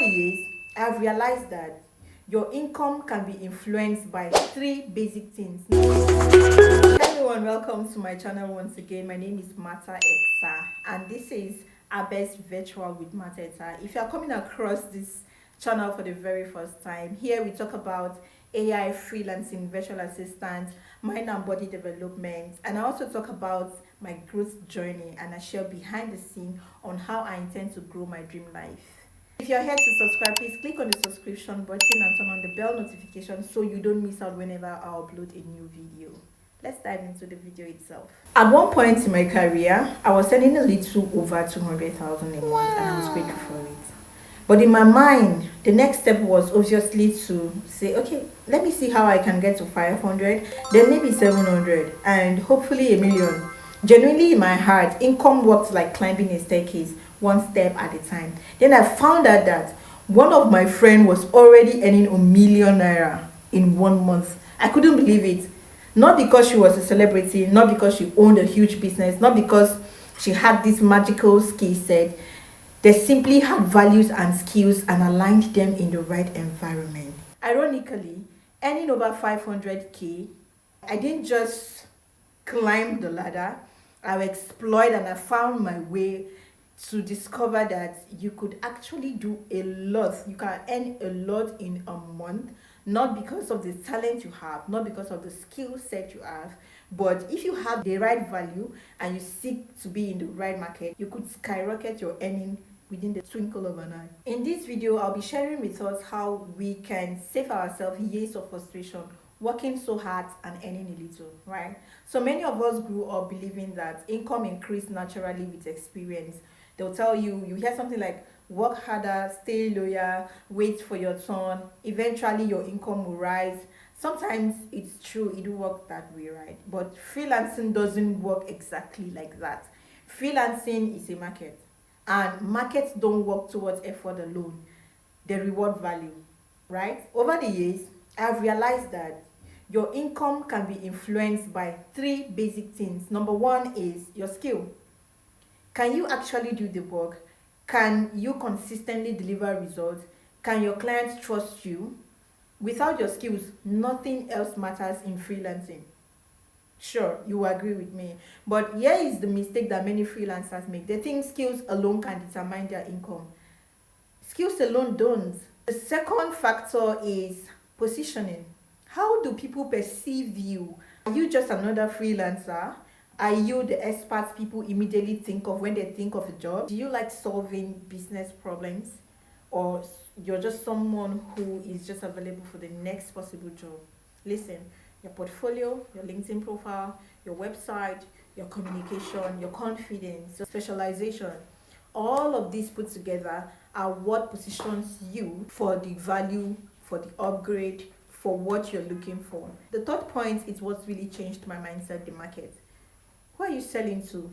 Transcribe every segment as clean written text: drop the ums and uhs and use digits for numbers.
the years, I've realized that your income can be influenced by three basic things. Hello everyone, welcome to my channel once again. My name is Mata Etsa and this is our best virtual with Mata Etsa. If you are coming across this channel for the very first time, here we talk about AI, freelancing, virtual assistants, mind and body development, and I also talk about my growth journey and I share behind the scene on how I intend to grow my dream life. If you're here to subscribe, please click on the subscription button and turn on the bell notification so you don't miss out whenever I upload a new video. Let's dive into the video itself. At one point in my career, I was earning a little over 200,000 a month and I was grateful for it. But in my mind, the next step was obviously to say, okay, let me see how I can get to 500, then maybe 700, and hopefully a million. Genuinely in my heart, income worked like climbing a staircase, one step at a time. Then I found out that one of my friends was already earning #1,000,000 in 1 month. I couldn't believe it. Not because she was a celebrity, not because she owned a huge business, not because she had this magical skill set. They simply had values and skills and aligned them in the right environment. Ironically, earning over 500k, I didn't just climb the ladder, I explored and I found my way to discover that you could actually do a lot. You can earn a lot in a month, not because of the talent you have, not because of the skill set you have, but if you have the right value and you seek to be in the right market, you could skyrocket your earning within the twinkle of an eye. In this video, I'll be sharing with us how we can save ourselves years of frustration working so hard and earning a little, right? So many of us grew up believing that income increased naturally with experience. They'll tell you, you hear something like work harder, stay loyal, wait for your turn, eventually your income will rise. Sometimes it's true, it will work that way, right? But freelancing doesn't work exactly like that. Freelancing is a market, and markets don't work towards effort alone. They reward value, right? Over the years, I've realized that your income can be influenced by three basic things. Number one is your skill. Can you actually do the work? Can you consistently deliver results? Can your clients trust you? Without your skills, nothing else matters in freelancing. Sure, you agree with me. But here is the mistake that many freelancers make. They think skills alone can determine their income. Skills alone don't. The second factor is positioning. How do people perceive you? Are you just another freelancer? Are you the expert people immediately think of when they think of a job? Do you like solving business problems? Or you're just someone who is just available for the next possible job? Listen, your portfolio, your LinkedIn profile, your website, your communication, your confidence, your specialization, all of these put together are what positions you for the value, for the upgrade, for what you're looking for. The third point is what's really changed my mindset, the market. Who are you selling to?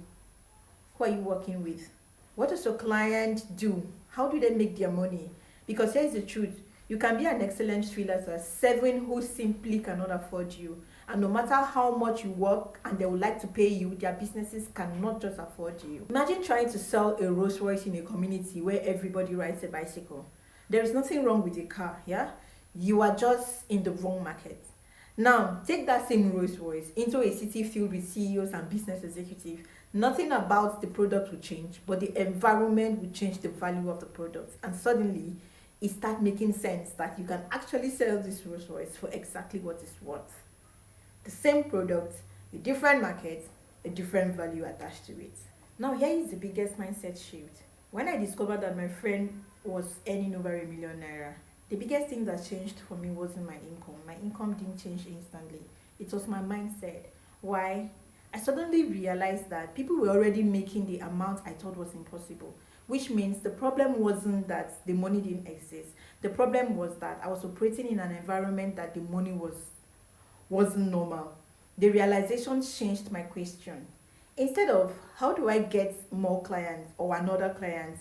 Who are you working with? What does your client do? How do they make their money? Because here's the truth. You can be an excellent freelancer, 7 who simply cannot afford you. And no matter how much you work and they would like to pay you, their businesses cannot just afford you. Imagine trying to sell a Rolls Royce in a community where everybody rides a bicycle. There is nothing wrong with a car, yeah? You are just in the wrong market. Now, take that same Rolls Royce into a city filled with CEOs and business executives. Nothing about the product will change, but the environment will change the value of the product. And suddenly, it starts making sense that you can actually sell this Rolls Royce for exactly what it's worth. The same product, a different market, a different value attached to it. Now, here is the biggest mindset shift. When I discovered that my friend was earning over #1,000,000, the biggest thing that changed for me wasn't my income. My income didn't change instantly. It was my mindset. Why? I suddenly realized that people were already making the amount I thought was impossible, which means the problem wasn't that the money didn't exist. The problem was that I was operating in an environment that the money wasn't normal. The realization changed my question. Instead of how do I get more clients or another client,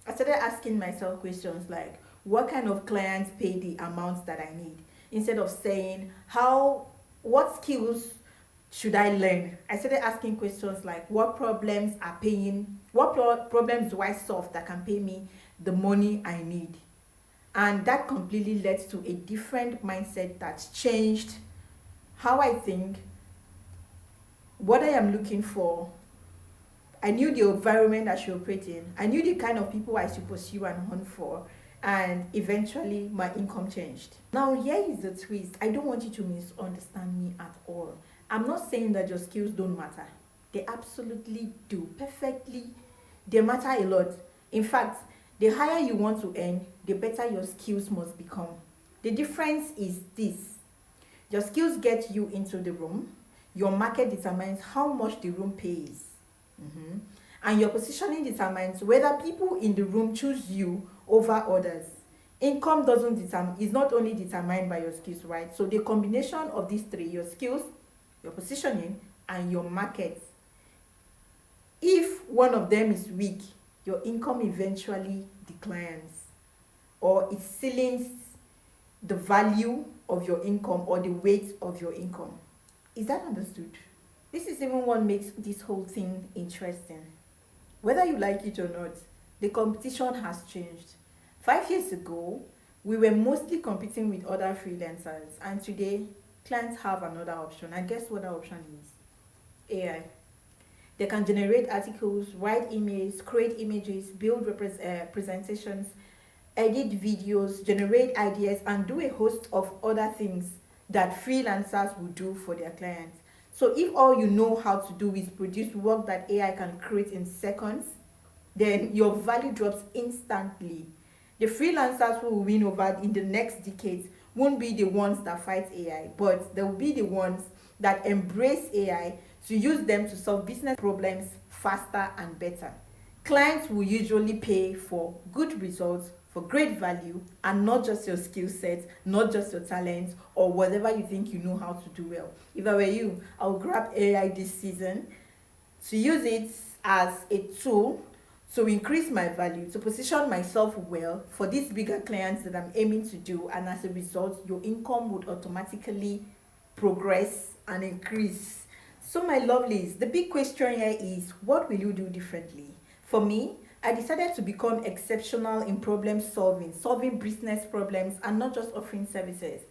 I started asking myself questions like, what kind of clients pay the amounts that I need? Instead of saying, what skills should I learn? I started asking questions like, what problems do I solve that can pay me the money I need? And that completely led to a different mindset that's changed how I think, what I am looking for. I knew the environment I should operate in. I knew the kind of people I should pursue and hunt for. And eventually, my income changed. Now, here is the twist. I don't want you to misunderstand me at all. I'm not saying that your skills don't matter. They absolutely do. Perfectly. They matter a lot. In fact, the higher you want to earn, the better your skills must become. The difference is this: your skills get you into the room, your market determines how much the room pays. Mhm. And your positioning determines whether people in the room choose you over others. Income doesn't determine is not only determined by your skills, right? So the combination of these three, your skills, your positioning, and your market, if one of them is weak, your income eventually declines, or it ceilings the value of your income or the weight of your income. Is that understood? This is even what makes this whole thing interesting. Whether you like it or not, the competition has changed. 5 years ago, we were mostly competing with other freelancers, and today, clients have another option. And guess what that option is? AI. They can generate articles, write emails, create images, build presentations, edit videos, generate ideas, and do a host of other things that freelancers will do for their clients. So if all you know how to do is produce work that AI can create in seconds, then your value drops instantly. The freelancers who will win over in the next decades won't be the ones that fight AI, but they will be the ones that embrace AI to use them to solve business problems faster and better. Clients will usually pay for good results, for great value, and not just your skill set, not just your talent, or whatever you think you know how to do well. If I were you, I would grab AI this season to use it as a tool to increase my value, to position myself well for these bigger clients that I'm aiming to do, and as a result, your income would automatically progress and increase. So my lovelies, the big question here is, what will you do differently? For me, I decided to become exceptional in problem solving, solving business problems, and not just offering services.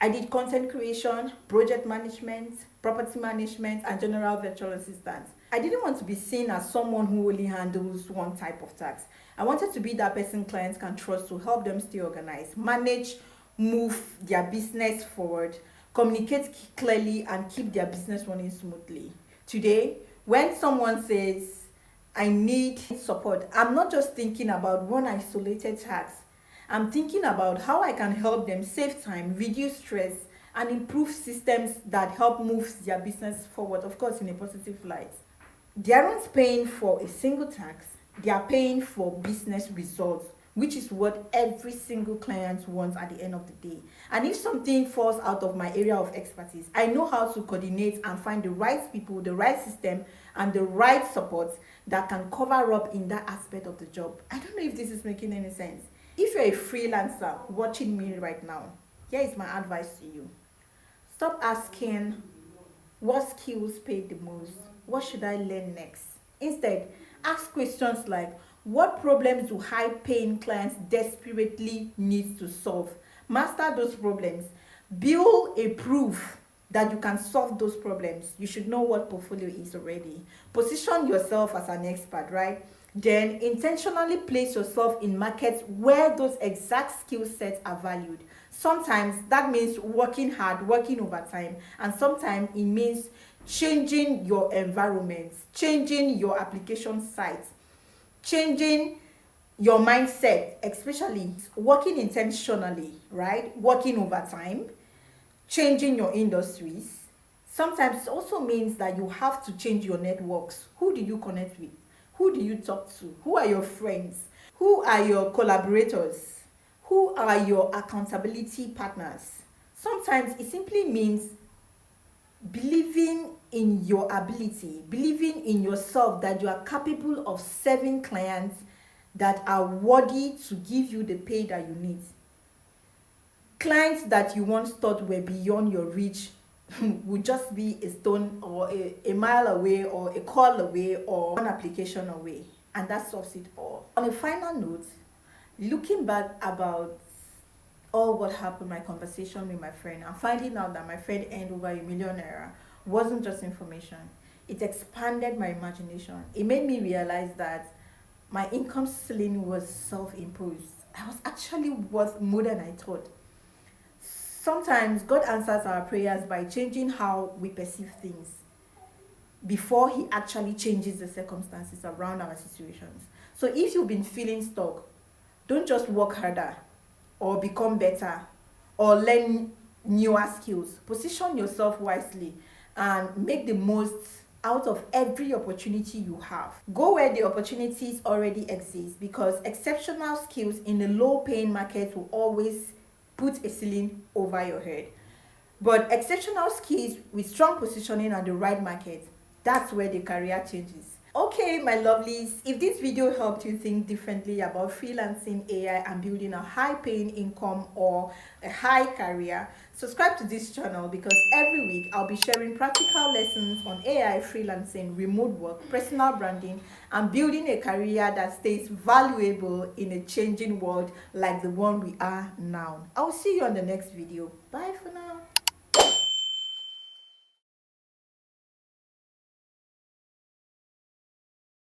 I did content creation, project management, property management, and general virtual assistance. I didn't want to be seen as someone who only handles one type of task. I wanted to be that person clients can trust to help them stay organized, manage, move their business forward, communicate clearly, and keep their business running smoothly. Today, when someone says, I need support, I'm not just thinking about one isolated task. I'm thinking about how I can help them save time, reduce stress, and improve systems that help move their business forward, of course, in a positive light. They aren't paying for a single tax, they are paying for business results, which is what every single client wants at the end of the day. And if something falls out of my area of expertise, I know how to coordinate and find the right people, the right system, and the right support that can cover up in that aspect of the job. I don't know if this is making any sense. If you're a freelancer watching me right now, here is my advice to you. Stop asking, what skills pay the most? What should I learn next? Instead, ask questions like, what problems do high paying clients desperately need to solve? Master those problems. Build a proof that you can solve those problems. You should know what portfolio is already. Position yourself as an expert, right? Then intentionally place yourself in markets where those exact skill sets are valued. Sometimes that means working hard, working overtime, and sometimes it means changing your environment, changing your application site, changing your mindset, especially working intentionally, right? Working overtime, changing your industries. Sometimes it also means that you have to change your networks. Who do you connect with? Who do you talk to? Who are your friends? Who are your collaborators? Who are your accountability partners? Sometimes it simply means believing in your ability, believing in yourself that you are capable of serving clients that are worthy to give you the pay that you need. Clients that you once thought were beyond your reach would just be a stone or a mile away or a call away or one application away, and that solves it all. On a final note, looking back about all what happened, my conversation with my friend, and finding out that my friend earned over £1 million wasn't just information. It expanded my imagination. It made me realize that my income ceiling was self-imposed. I was actually worth more than I thought. Sometimes God answers our prayers by changing how we perceive things before He actually changes the circumstances around our situations. So if you've been feeling stuck, don't just work harder or become better or learn newer skills. Position yourself wisely and make the most out of every opportunity you have. Go where the opportunities already exist, because exceptional skills in a low paying market will always put a ceiling over your head. But exceptional skills with strong positioning and the right market, that's where the career changes. Okay, my lovelies, if this video helped you think differently about freelancing, AI, and building a high-paying income or a high career, subscribe to this channel, because every week I'll be sharing practical lessons on AI, freelancing, remote work, personal branding, and building a career that stays valuable in a changing world like the one we are now. I'll see you on the next video. Bye for now.